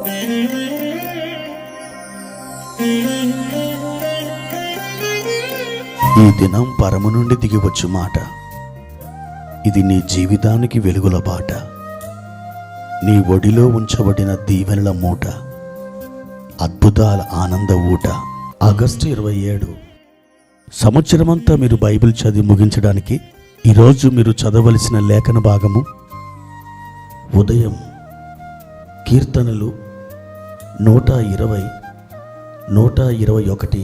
ఈ దినం పరము నుండి దిగివచ్చు మాట. ఇది నీ జీవితానికి వెలుగుల బాట. నీ ఒడిలో ఉంచబడిన దీవెనల మూట, అద్భుతాల ఆనంద ఊట. ఆగస్టు 27. సంవత్సరమంతా మీరు బైబిల్ చదివి ముగించడానికి ఈరోజు మీరు చదవలసిన లేఖన భాగము ఉదయం కీర్తనలు 120, 121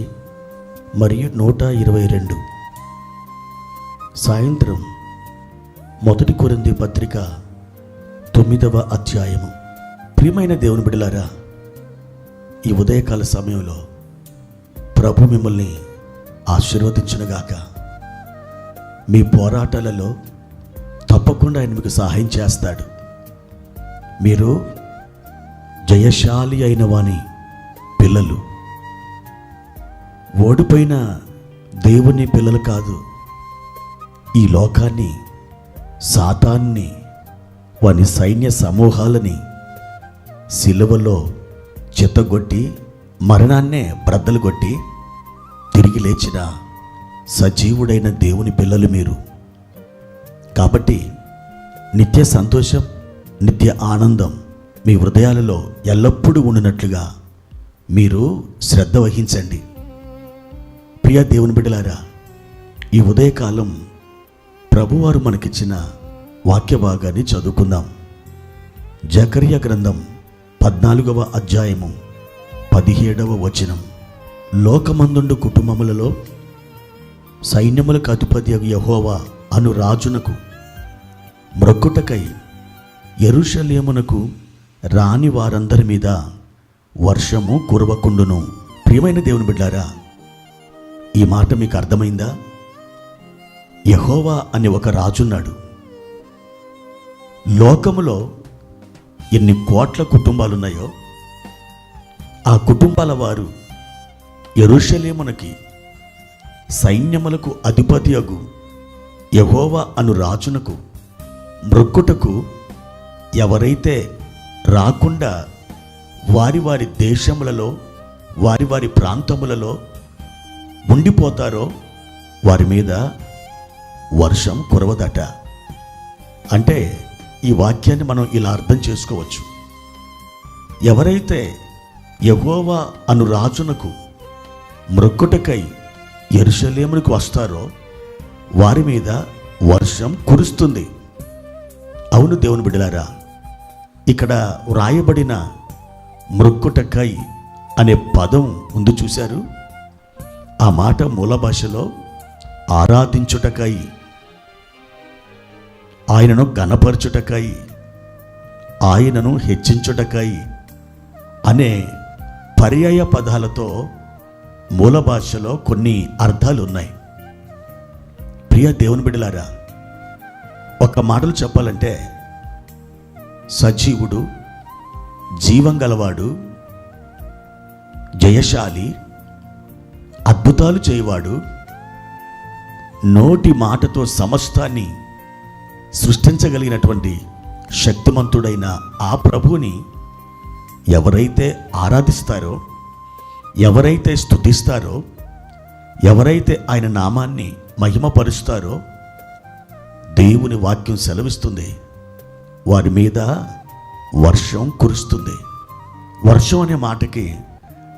మరియు 122. సాయంత్రం 1 కొరింథీ పత్రిక 9వ అధ్యాయము. ప్రియమైన దేవుని బిడ్డలారా, ఈ ఉదయకాల సమయంలో ప్రభు మిమ్మల్ని ఆశీర్వదించునుగాక. మీ పోరాటాలలో తప్పకుండా ఆయన మీకు సహాయం చేస్తాడు. మీరు జయశాలి అయిన వాని పిల్లలు. ఓడిపోయిన దేవుని పిల్లలు కాదు. ఈ లోకాన్ని, సాతాన్ని, వాని సైన్య సమూహాలని సిలువలో చిత్తగొట్టి మరణాన్నే బ్రద్దలు కొట్టి తిరిగి లేచిన సజీవుడైన దేవుని పిల్లలు మీరు. కాబట్టి నిత్య సంతోషం, నిత్య ఆనందం మీ హృదయాలలో ఎల్లప్పుడూ ఉండినట్లుగా మీరు శ్రద్ధ వహించండి. ప్రియ దేవుని బిడ్డలారా, ఈ ఉదయకాలం ప్రభువారు మనకిచ్చిన వాక్య భాగాన్ని చదువుకుందాం. జకర్యా గ్రంథం 14వ అధ్యాయము 17వ వచనం. లోకమందుండు కుటుంబములలో సైన్యములకు అధిపతి యెహోవా అను రాజునకు మ్రొక్కుటకై యెరూషలేమునకు రాని వారందరి మీద వర్షము కురవకుండును. ప్రియమైన దేవుని బిడ్డలారా, ఈ మాట మీకు అర్థమైందా? యెహోవా అనే ఒక రాజున్నాడు. లోకములో ఎన్ని కోట్ల కుటుంబాలున్నాయో ఆ కుటుంబాల వారు యెరూషలేమునకి సైన్యములకు అధిపతియగు యెహోవా అను రాజునకు మ్రొక్కుటకు ఎవరైతే రాకుండా వారి వారి దేశములలో, వారి వారి ప్రాంతములలో ఉండిపోతారో వారి మీద వర్షం కురవదట. అంటే ఈ వాక్యాన్ని మనం ఇలా అర్థం చేసుకోవచ్చు. ఎవరైతే యెహోవా అను రాజునకు మ్రొక్కుటకై యెరూషలేమునకు వస్తారో వారి మీద వర్షం కురుస్తుంది. అవును దేవుని బిడ్డలారా, ఇక్కడ వ్రాయబడిన మ్రొక్కుటకై అనే పదం ఉంది చూశారు. ఆ మాట మూల భాషలో ఆరాధించుటకై, ఆయనను ఘనపరచుటకై, ఆయనను హెచ్చించుటకై అనే పర్యాయ పదాలతో మూల భాషలో కొన్ని అర్థాలు ఉన్నాయి. ప్రియ దేవుని బిడ్డలారా, ఒక మాటలు చెప్పాలంటే సజీవుడు, జీవం గలవాడు, జయశాలి, అద్భుతాలు చేయవాడు, నోటి మాటతో సమస్తాన్ని సృష్టించగలిగినటువంటి శక్తిమంతుడైన ఆ ప్రభువుని ఎవరైతే ఆరాధిస్తారో, ఎవరైతే స్తుతిస్తారో, ఎవరైతే ఆయన నామాన్ని మహిమపరుస్తారో దేవుని వాక్యం సెలవిస్తుంది, వారి మీద వర్షం కురుస్తుంది. వర్షం అనే మాటకి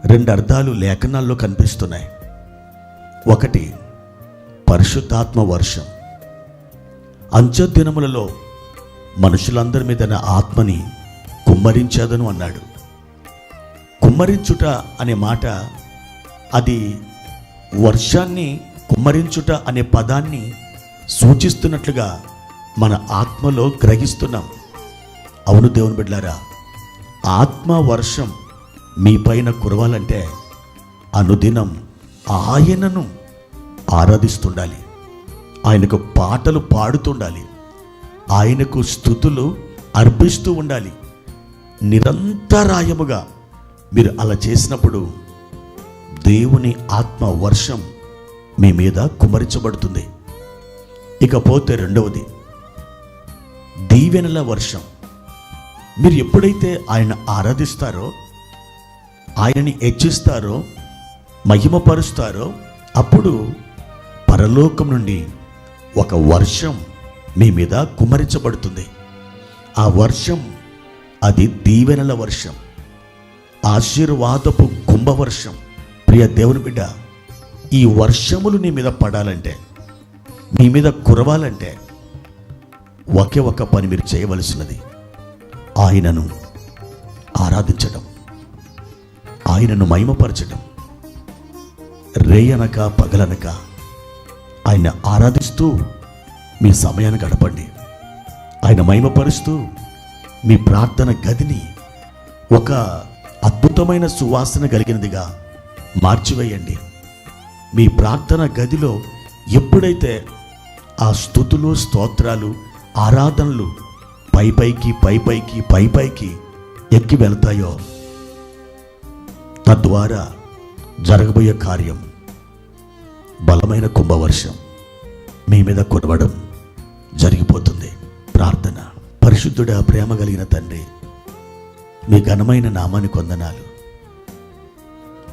2 అర్థాలు లేఖనాల్లో కనిపిస్తున్నాయి. ఒకటి, పరిశుద్ధాత్మ వర్షం. అంచె దినములలో మనుషులందరి మీద నా ఆత్మని కుమ్మరించేదను అన్నాడు. కుమ్మరించుట అనే మాట, అది వర్షాన్ని కుమ్మరించుట అనే పదాన్ని సూచిస్తున్నట్లుగా మన ఆత్మలో గ్రహిస్తున్నాం. అవును దేవుని బిడ్డలారా, ఆత్మ వర్షం మీ పైన కురవాలంటే అనుదినం ఆయనను ఆరాధిస్తుండాలి, ఆయనకు పాటలు పాడుతుండాలి, ఆయనకు స్తుతులు అర్పిస్తూ ఉండాలి. నిరంతరాయముగా మీరు అలా చేసినప్పుడు దేవుని ఆత్మ వర్షం మీ మీద కుమ్మరించబడుతుంది. ఇకపోతే రెండవది, దీవెనల వర్షం. మీరు ఎప్పుడైతే ఆయన ఆరాధిస్తారో, ఆయనని హెచ్చిస్తారో, మహిమపరుస్తారో, అప్పుడు పరలోకం నుండి ఒక వర్షం మీ మీద కుమ్మరించబడుతుంది. ఆ వర్షం అది దీవెనల వర్షం, ఆశీర్వాదపు కుంభవర్షం. ప్రియ దేవుని బిడ్డ, ఈ వర్షములు నీ మీద పడాలంటే, మీ మీద కురవాలంటే ఒకే ఒక పని మీరు చేయవలసినది, ఆయనను ఆరాధించడం, ఆయనను మహిమపరచడం. రేయనక పగలనక ఆయన ఆరాధిస్తూ మీ సమయాన్ని గడపండి. ఆయన మహిమపరుస్తూ మీ ప్రార్థన గదిని ఒక అద్భుతమైన సువాసన కలిగినదిగా మార్చివేయండి. మీ ప్రార్థన గదిలో ఎప్పుడైతే ఆ స్తుతులు, స్తోత్రాలు, ఆరాధనలు పైపైకి ఎక్కి వెళ్తాయో, తద్వారా జరగబోయే కార్యం బలమైన కుంభవర్షం మీ మీద కురవడం జరిగిపోతుంది. ప్రార్థన. పరిశుద్ధుడా, ప్రేమ కలిగిన తండ్రి, మీ ఘనమైన నామానికి వందనాలు.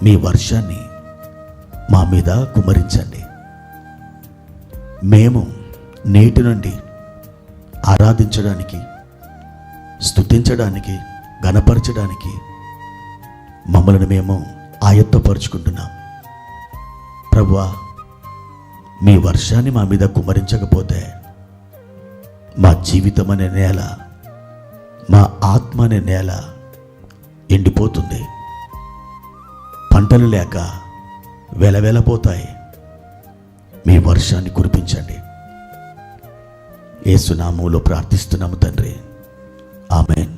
మీ వర్షాన్ని మా మీద కుమ్మరించండి. మేము నేటి నుండి ఆరాధించడానికి, స్తుతించడానికి, ఘనపరచడానికి మమ్మల్ని మేము ఆయత్తపరుచుకుంటున్నాం. ప్రభువా, మీ వర్షాన్ని మా మీద కుమ్మరించకపోతే మా జీవితం అనే నేల, మా ఆత్మ అనే నేల ఎండిపోతుంది. పంటలు లేక వెలవెలపోతాయి. మీ వర్షాన్ని కురిపించండి. యేసు నామములో ప్రార్థిస్తున్నాము తండ్రి. ఆమేన్.